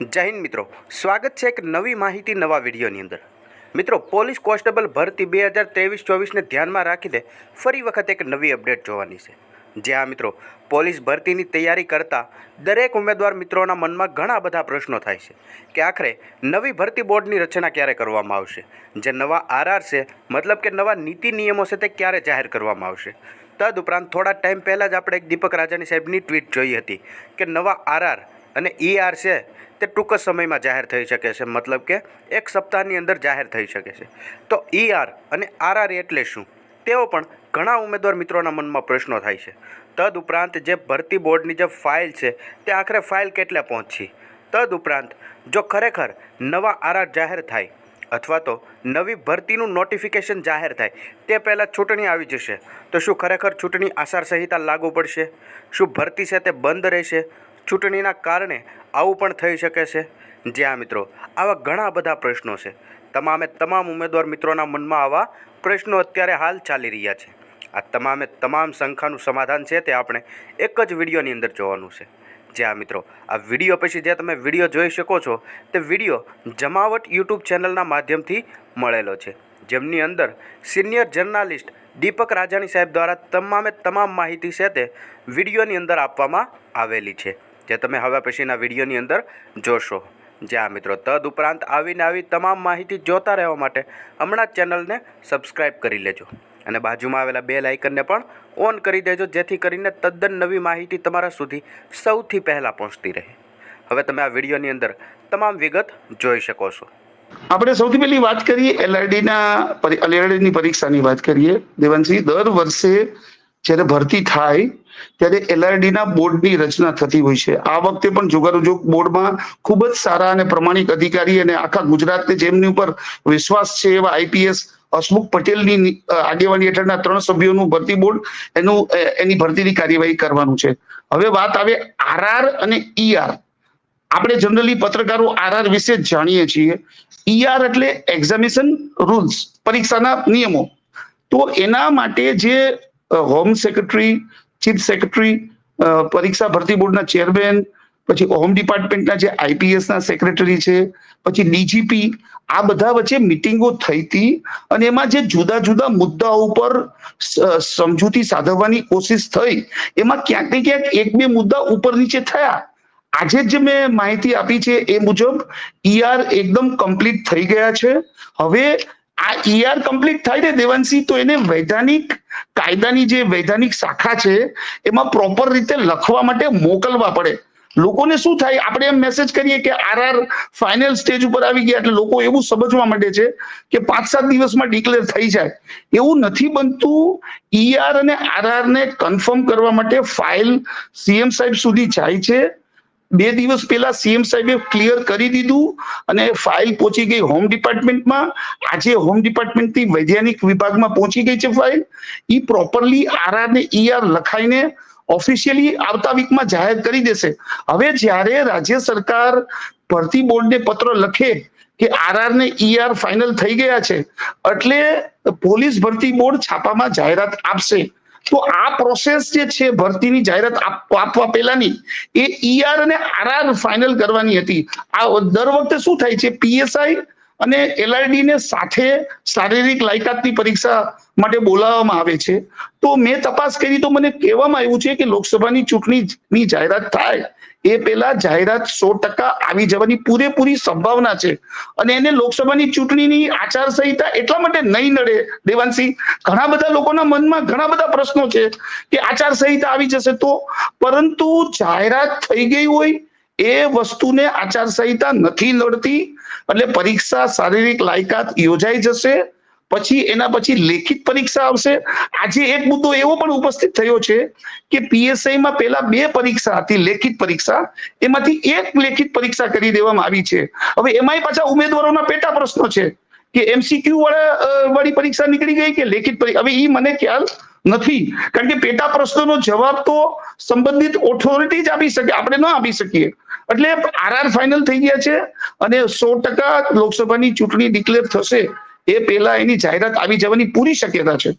જય હિન્દ મિત્રો, સ્વાગત છે એક નવી માહિતી નવા વિડીયોની અંદર। મિત્રો, પોલીસ કોન્સ્ટેબલ ભરતી 2023-24ને ધ્યાનમાં રાખીને ફરી વખત એક નવી અપડેટ જોવાની છે। જ્યાં મિત્રો પોલીસ ભરતીની તૈયારી કરતા દરેક ઉમેદવાર મિત્રોના મનમાં ઘણા બધા પ્રશ્નો થાય છે કે આખરે નવી ભરતી બોર્ડની રચના ક્યારે કરવામાં આવશે, જે નવા આરઆર છે મતલબ કે નવા નીતિ નિયમો છે તે ક્યારે જાહેર કરવામાં આવશે। તદુપરાંત થોડા ટાઈમ પહેલાં જ આપણે એક દીપક રાજાની સાહેબની ટ્વીટ જોઈ હતી કે નવા આરઆર અને ઈઆર છે તે ટૂંક જ સમયમાં જાહેર થઈ શકે છે, મતલબ કે એક સપ્તાહની અંદર જાહેર થઈ શકે છે। તો ઈઆર અને આરઆર એટલે શું, તેઓ પણ ઘણા ઉમેદવાર મિત્રોના મનમાં પ્રશ્નો થાય છે। તદુપરાંત જે ભરતી બોર્ડની જે ફાઇલ છે તે આખરે ફાઇલ કેટલે પહોંચી। તદુપરાંત જો ખરેખર નવા આરઆર જાહેર થાય અથવા તો નવી ભરતીનું નોટિફિકેશન જાહેર થાય તે પહેલાં ચૂંટણી આવી જશે તો શું ખરેખર ચૂંટણી આચારસંહિતા લાગુ પડશે? શું ભરતી છે તે બંધ રહેશે? ચૂંટણીના કારણે આવું પણ થઈ શકે છે। જ્યાં મિત્રો આવા ઘણા બધા પ્રશ્નો છે, તમામ ઉમેદવાર મિત્રોના મનમાં આવા પ્રશ્નો અત્યારે હાલ ચાલી રહ્યા છે। આ તમામ શંકાનું સમાધાન છે તે આપણે એક જ વિડીયોની અંદર જોવાનું છે। જ્યાં મિત્રો આ વિડીયો પછી જે તમે વિડીયો જોઈ શકો છો તે વિડીયો જમાવટ યુટ્યુબ ચેનલના માધ્યમથી મળેલો છે, જેમની અંદર સિનિયર જર્નાલિસ્ટ દીપક રાજાની સાહેબ દ્વારા તમામ માહિતી છે તે વિડીયોની અંદર આપવામાં આવેલી છે, જે તમે હવે પછીના વિડીયોની અંદર જોશો। જ્યાં મિત્રો તદુપરાંત આવી તમામ માહિતી જોતા રહેવા માટે હમણાં જ ચેનલને સબસ્ક્રાઈબ કરી લેજો અને બાજુમાં આવેલા બેલ આઇકનને પણ ઓન કરી દેજો, જેથી કરીને તદ્દન નવી માહિતી તમારા સુધી સૌથી પહેલાં પહોંચતી રહે। હવે તમે આ વિડીયોની અંદર તમામ વિગત જોઈ શકો છો। આપણે સૌથી પહેલી વાત કરીએ એલઆરડીની પરીક્ષાની વાત કરીએ। દેવાંશી, દર વર્ષે જ્યારે ભરતી થાય ત્યારે એલઆરડીના બોર્ડની રચના થતી હોય છે। આ વખતે પણ જોગાનુજોગ બોર્ડમાં ખૂબ જ સારા અને પ્રમાણિક અધિકારી અને આખા ગુજરાતને જેમની ઉપર વિશ્વાસ છે એવા આઈપીએસ હસમુખ પટેલની આગેવાની હેઠળના 3 સભ્યોનું ભરતી બોર્ડ એની ભરતીની કાર્યવાહી કરવાનું છે। હવે વાત આવે આરઆર અને ઈઆર। આપણે જનરલી પત્રકારો આરઆર વિશે જ જાણીએ છીએ, ઈઆર એટલે એક્ઝામિનેશન રૂલ્સ, પરીક્ષાના નિયમો। તો એના માટે જે હોમ સેક્રેટરી, ચીફ સેક્રેટરી, પરીક્ષા ભરતી બોર્ડના ચેરમેન, પછી હોમ ડિપાર્ટમેન્ટના જે આઈપીએસના સેક્રેટરી છે, પછી ડીજીપી, આ બધા વચ્ચે મિટિંગો થઈ હતી અને એમાં જે જુદા જુદા મુદ્દાઓ ઉપર સમજૂતી સાધવાની કોશિશ થઈ, એમાં ક્યાંક ને ક્યાંક એક બે મુદ્દા ઉપર નીચે થયા। આજે જ મેં માહિતી આપી છે એ મુજબ ઈઆર એકદમ કમ્પ્લીટ થઈ ગયા છે। હવે આ ઈઆર કમ્પ્લીટ થાય ને દેવાંશી, તો એને વૈધાનિક કાયદાની જે વૈધાનિક શાખા છે એમાં પ્રોપર રીતે લખવા માટે મોકલવા પડે। લોકોને શું થાય, આપણે એમ મેસેજ કરીએ કે આરઆર ફાઇનલ સ્ટેજ ઉપર આવી ગયા એટલે લોકો એવું સમજવા માંડે છે કે 5-7 દિવસમાં ડિક્લેર થઈ જાય। એવું નથી બનતું। ઈઆર અને આરઆર ને કન્ફર્મ કરવા માટે ફાઇલ સીએમ સાહેબ સુધી જાય છે। 2 દિવસ પહેલા સીએમ સાહેબે ક્લિયર કરી દીધું અને ફાઇલ પહોંચી ગઈ હોમ ડિપાર્ટમેન્ટમાં। આજે હોમ ડિપાર્ટમેન્ટથી વૈધાનિક વિભાગમાં પહોંચી ગઈ છે ફાઇલ। ઈ પ્રોપરલી આરઆર ને ઈઆર લખાઈને ઓફિશિયલી આવતા વીકમાં જાહેર કરી દેશે। હવે જ્યારે રાજ્ય સરકાર ભરતી બોર્ડને પત્ર લખે કે આરઆર ને ઈઆર ફાઇનલ થઈ ગયા છે એટલે પોલીસ ભરતી બોર્ડ છાપામાં જાહેરાત આપશે। તો આ પ્રોસેસ જે છે ભરતીની જાહેરાત આપવા પહેલાની, એ ઈઆર અને આરઆર ફાઇનલ કરવાની હતી। આ દર વખતે શું થાય છે, પીએસઆઈ અને એલઆરડી ને સાથે શારીરિક લાયકાતની પરીક્ષા માટે બોલાવવામાં આવે છે। તો મેં તપાસ કરી તો મને કહેવામાં આવ્યું છે કે લોકસભાની ચૂંટણીની જાહેરાત થાય એ પહેલા જાહેરાત 100% આવી જવાની પૂરેપૂરી સંભાવના છે અને એને લોકસભાની ચૂંટણીની આચારસંહિતા એટલા માટે નહીં નડે દેવાંશી। ઘણા બધા લોકોના મનમાં ઘણા બધા પ્રશ્નો છે કે આચારસંહિતા આવી જશે તો, પરંતુ જાહેરાત થઈ ગઈ હોય એ વસ્તુને આચારસંહિતા નથી નડતી। એટલે પરીક્ષા શારીરિક લાયકાત યોજાઈ જશે, પછી એના પછી લેખિત પરીક્ષા આવશે। આજે એક મુદ્દો એવો પણ ઉપસ્થિત થયો છે કે પીએસઆઈ માં પહેલા 2 પરીક્ષા હતી, લેખિત પરીક્ષા, એમાંથી એક લેખિત પરીક્ષા કરી દેવામાં આવી છે। હવે એમાંય પાછા ઉમેદવારોના પેટા પ્રશ્નો છે કે એમસીક્યુ વાળી પરીક્ષા નીકળી ગઈ કે લેખિત પરીક્ષા, હવે ઈ મને ખ્યાલ નથી, કારણ કે પેટા પ્રશ્નોનો જવાબ તો સંબંધિત ઓથોરિટી જ આપી શકે, આપણે ન આપી શકીએ। એટલે આરઆર ફાઇનલ થઈ ગયા છે અને 100% લોકસભાની ચૂંટણી ડિક્લેર થશે એ પહેલા એની જાહેરાત આવી જવાની પૂરી શક્યતા છે।